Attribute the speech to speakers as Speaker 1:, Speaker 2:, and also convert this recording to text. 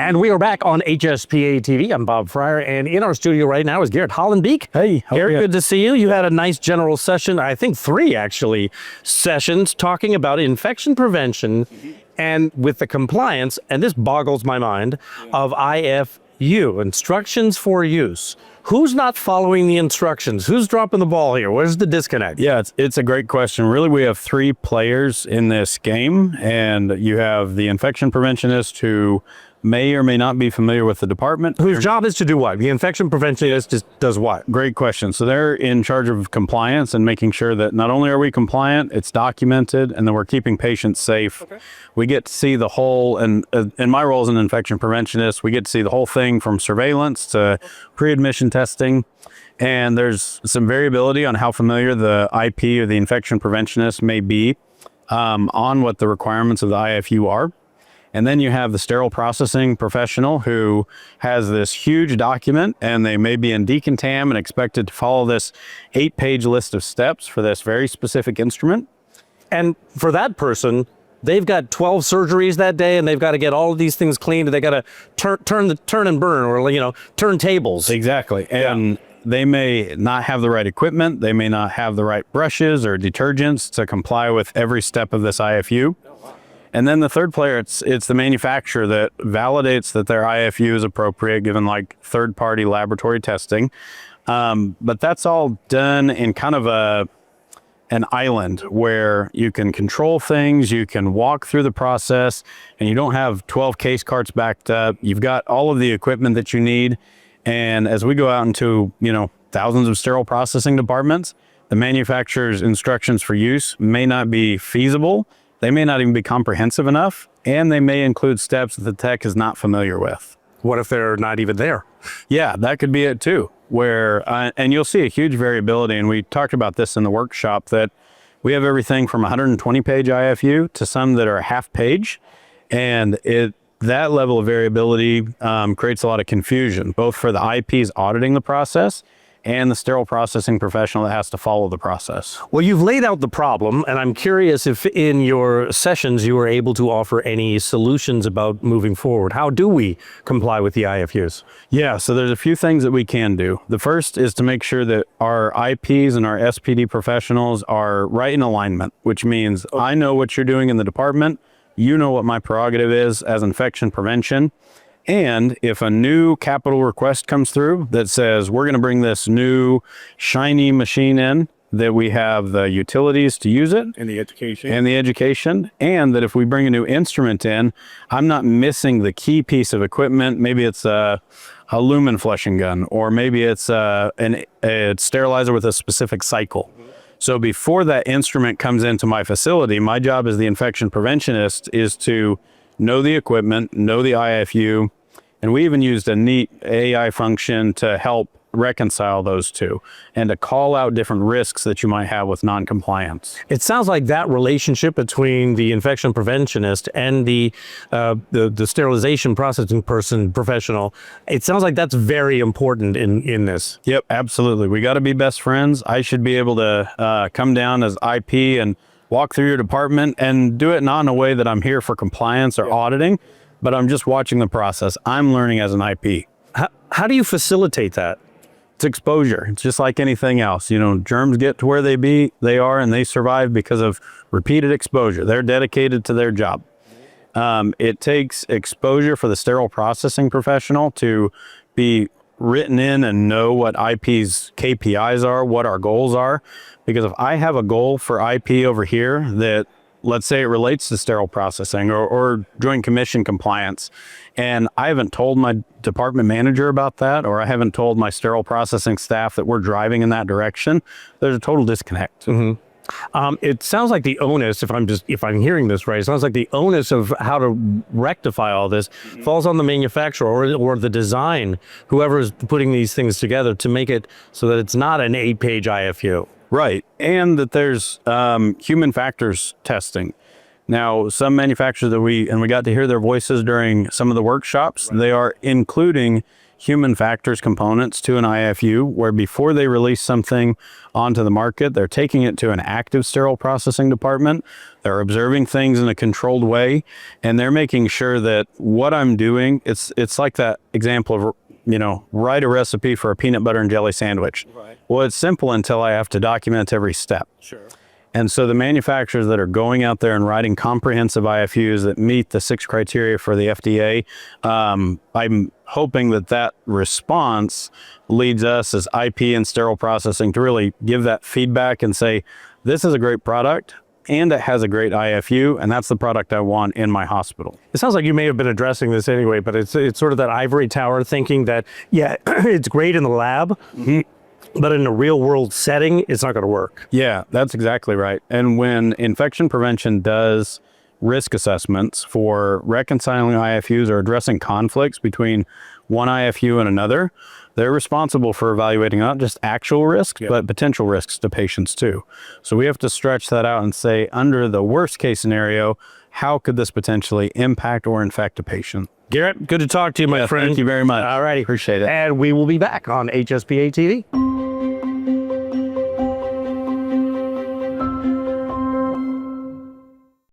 Speaker 1: And we are back on HSPA TV. I'm Bob Fryer, and in our studio right now is Garrett Hollembeak.
Speaker 2: Hey,
Speaker 1: Garrett, good to see you. You had a nice general session, I think 3 actually, sessions talking about infection prevention and with the compliance, and this boggles my mind, of IFU, instructions for use. Who's not following the instructions? Who's dropping the ball here? Where's the disconnect?
Speaker 2: Yeah, it's a great question. Really, we have 3 players in this game, and you have the infection preventionist who may or may not be familiar with the department.
Speaker 1: Whose job is to do what? The infection preventionist just does what?
Speaker 2: Great question. So they're in charge of compliance and making sure that not only are we compliant, it's documented, and then we're keeping patients safe. Okay. We get to see the whole, and in my role as an infection preventionist, we get to see the whole thing from surveillance to pre-admission testing. And there's some variability on how familiar the IP or the infection preventionist may be on what the requirements of the IFU are. And then you have the sterile processing professional who has this huge document, and they may be in decontam and expected to follow this 8-page list of steps for this very specific instrument.
Speaker 1: And for that person, they've got 12 surgeries that day, and they've got to get all of these things cleaned, and they got to turn and burn, or turn tables.
Speaker 2: Exactly. And they may not have the right equipment. They may not have the right brushes or detergents to comply with every step of this IFU. And then the third player, it's the manufacturer that validates that their IFU is appropriate given like third-party laboratory testing. But that's all done in kind of an island where you can control things, you can walk through the process, and you don't have 12 case carts backed up. You've got all of the equipment that you need. And as we go out into, thousands of sterile processing departments, the manufacturer's instructions for use may not be feasible. They may not even be comprehensive enough, and they may include steps that the tech is not familiar with.
Speaker 1: What if they're not even there?
Speaker 2: Yeah, that could be it too, where, and you'll see a huge variability, and we talked about this in the workshop, that we have everything from 120-page IFU to some that are half page, and that level of variability creates a lot of confusion, both for the IPs auditing the process and the sterile processing professional that has to follow the process.
Speaker 1: Well, you've laid out the problem, and I'm curious if in your sessions you were able to offer any solutions about moving forward. How do we comply with the IFUs?
Speaker 2: Yeah, so there's a few things that we can do. The first is to make sure that our IPs and our SPD professionals are right in alignment, which means I know what you're doing in the department, you know what my prerogative is as infection prevention. And if a new capital request comes through that says, we're going to bring this new shiny machine in, that we have the utilities to use it.
Speaker 3: And the education.
Speaker 2: And that if we bring a new instrument in, I'm not missing the key piece of equipment. Maybe it's a lumen flushing gun, or maybe it's a sterilizer with a specific cycle. So before that instrument comes into my facility, my job as the infection preventionist is to know the equipment, know the IFU, and we even used a neat AI function to help reconcile those two and to call out different risks that you might have with non-compliance.
Speaker 1: It sounds like that relationship between the infection preventionist and the sterilization processing professional, it sounds like that's very important in this.
Speaker 2: Yep, absolutely. We got to be best friends. I should be able to come down as IP and walk through your department and do it not in a way that I'm here for compliance or auditing, but I'm just watching the process. I'm learning as an IP.
Speaker 1: How do you facilitate that?
Speaker 2: It's exposure. It's just like anything else. Germs get to where they are, and they survive because of repeated exposure. They're dedicated to their job. It takes exposure for the sterile processing professional to be written in and know what IP's KPIs are, what our goals are. Because if I have a goal for IP over here that, let's say it relates to sterile processing or Joint Commission compliance, and I haven't told my department manager about that, or I haven't told my sterile processing staff that we're driving in that direction, there's a total disconnect.
Speaker 1: Mm-hmm. It sounds like the onus, if I'm hearing this right, it sounds like the onus of how to rectify all this falls on the manufacturer or the design, whoever is putting these things together, to make it so that it's not an 8-page IFU.
Speaker 2: Right, and that there's human factors testing. Now, some manufacturers that we got to hear their voices during some of the workshops, they are including human factors components to an IFU, where before they release something onto the market, they're taking it to an active sterile processing department. They're observing things in a controlled way, and they're making sure that what I'm doing, it's like that example of, write a recipe for a peanut butter and jelly sandwich.
Speaker 1: Right.
Speaker 2: Well, it's simple until I have to document every step.
Speaker 1: Sure.
Speaker 2: And so the manufacturers that are going out there and writing comprehensive IFUs that meet the 6 criteria for the FDA, I'm hoping that response leads us as IP and sterile processing to really give that feedback and say, this is a great product and it has a great IFU, and that's the product I want in my hospital.
Speaker 1: It sounds like you may have been addressing this anyway, but it's sort of that ivory tower thinking that, yeah, it's great in the lab, but in a real world setting, it's not going to work.
Speaker 2: Yeah, that's exactly right. And when infection prevention does risk assessments for reconciling IFUs or addressing conflicts between one IFU and another, they're responsible for evaluating not just actual risks, but potential risks to patients too. So we have to stretch that out and say, under the worst case scenario, how could this potentially impact or infect a patient?
Speaker 1: Garrett, good to talk to you, my friend.
Speaker 2: Thank you very much.
Speaker 1: All righty.
Speaker 2: Appreciate it.
Speaker 1: And we will be back on HSPA TV.